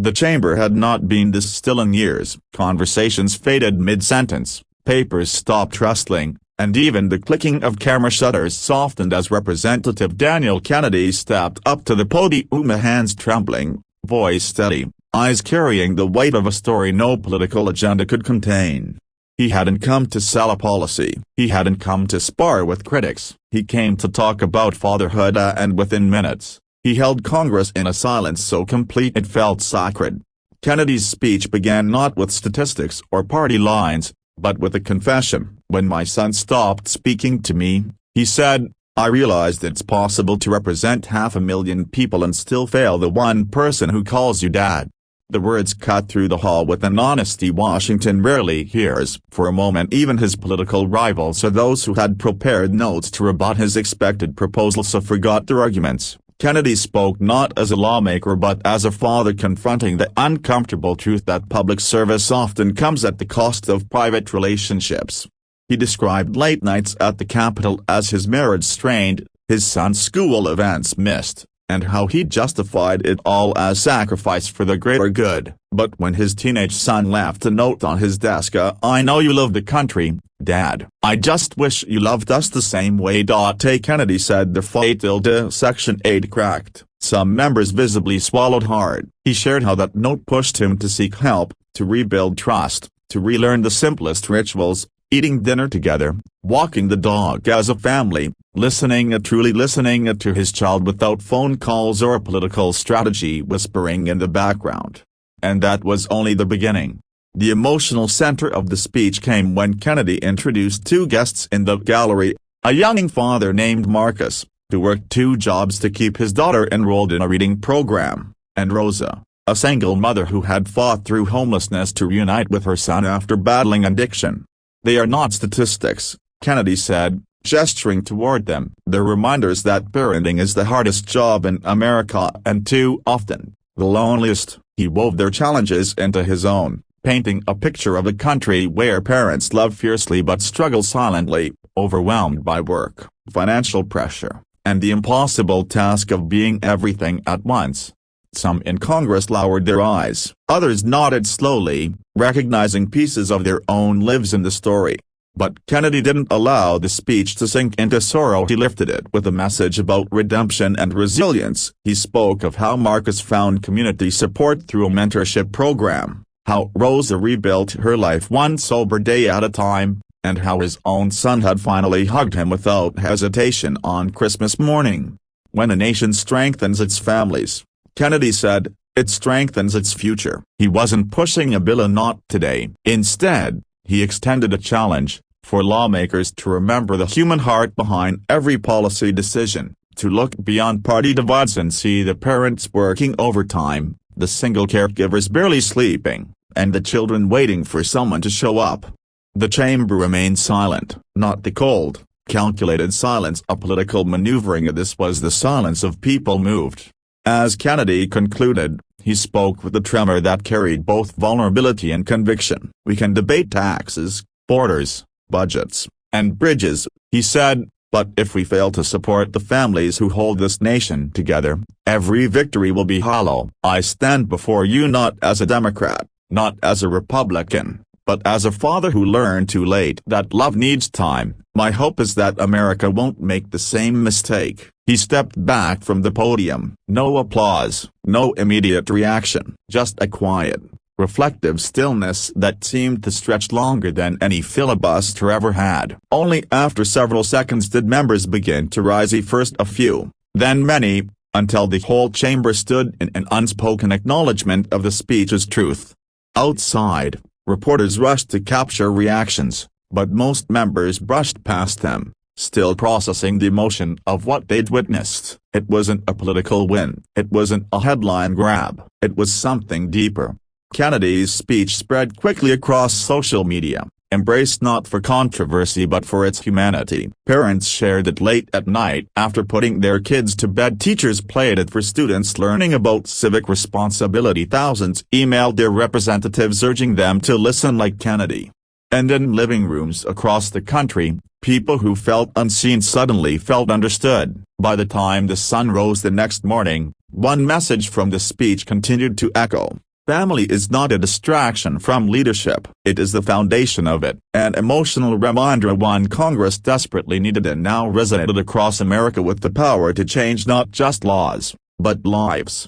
The chamber had not been this still in years. Conversations faded mid-sentence, papers stopped rustling, and even the clicking of camera shutters softened as Representative Daniel Kennedy stepped up to the podium, hands trembling, voice steady, eyes carrying the weight of a story no political agenda could contain. He hadn't come to sell a policy. He hadn't come to spar with critics. He came to talk about fatherhood, and within minutes, he held Congress in a silence so complete it felt sacred. Kennedy's speech began not with statistics or party lines, but with a confession. When my son stopped speaking to me, he said, I realized it's possible to represent 500,000 people and still fail the one person who calls you dad. The words cut through the hall with an honesty Washington rarely hears. For a moment even his political rivals or those who had prepared notes to rebut his expected proposals forgot their arguments. Kennedy spoke not as a lawmaker but as a father confronting the uncomfortable truth that public service often comes at the cost of private relationships. He described late nights at the Capitol as his marriage strained, his son's school events missed, and how he justified it all as sacrifice for the greater good. But when his teenage son left a note on his desk, I know you love the country, Dad. I just wish you loved us the same way. Kennedy said the fatal Section 8 cracked. Some members visibly swallowed hard. He shared how that note pushed him to seek help, to rebuild trust, to relearn the simplest rituals, eating dinner together, walking the dog as a family, truly listening to his child without phone calls or political strategy whispering in the background. And that was only the beginning. The emotional center of the speech came when Kennedy introduced two guests in the gallery, a young father named Marcus, who worked 2 jobs to keep his daughter enrolled in a reading program, and Rosa, a single mother who had fought through homelessness to reunite with her son after battling addiction. They are not statistics, Kennedy said, gesturing toward them. They're reminders that parenting is the hardest job in America and too often, the loneliest. He wove their challenges into his own, painting a picture of a country where parents love fiercely but struggle silently, overwhelmed by work, financial pressure, and the impossible task of being everything at once. Some in Congress lowered their eyes, others nodded slowly, recognizing pieces of their own lives in the story. But Kennedy didn't allow the speech to sink into sorrow. He lifted it with a message about redemption and resilience. He spoke of how Marcus found community support through a mentorship program, how Rosa rebuilt her life one sober day at a time, and how his own son had finally hugged him without hesitation on Christmas morning. When a nation strengthens its families, Kennedy said, it strengthens its future. He wasn't pushing a bill, not today. Instead, he extended a challenge, for lawmakers to remember the human heart behind every policy decision, to look beyond party divides and see the parents working overtime, the single caregivers barely sleeping, and the children waiting for someone to show up. The chamber remained silent, not the cold, calculated silence of political maneuvering. This was the silence of people moved. As Kennedy concluded, he spoke with a tremor that carried both vulnerability and conviction. We can debate taxes, borders, budgets, and bridges, he said, but if we fail to support the families who hold this nation together, every victory will be hollow. I stand before you not as a Democrat, not as a Republican, but as a father who learned too late that love needs time. My hope is that America won't make the same mistake. He stepped back from the podium. No applause, no immediate reaction, just a quiet, reflective stillness that seemed to stretch longer than any filibuster ever had. Only after several seconds did members begin to rise, first a few, then many, until the whole chamber stood in an unspoken acknowledgement of the speech's truth. Outside, reporters rushed to capture reactions, but most members brushed past them, still processing the emotion of what they'd witnessed. It wasn't a political win. It wasn't a headline grab. It was something deeper. Kennedy's speech spread quickly across social media, embraced not for controversy but for its humanity. Parents shared it late at night after putting their kids to bed. Teachers played it for students learning about civic responsibility. Thousands emailed their representatives urging them to listen like Kennedy. And in living rooms across the country, people who felt unseen suddenly felt understood. By the time the sun rose the next morning, one message from the speech continued to echo. Family is not a distraction from leadership. It is the foundation of it. An emotional reminder one Congress desperately needed and now resonated across America with the power to change not just laws, but lives.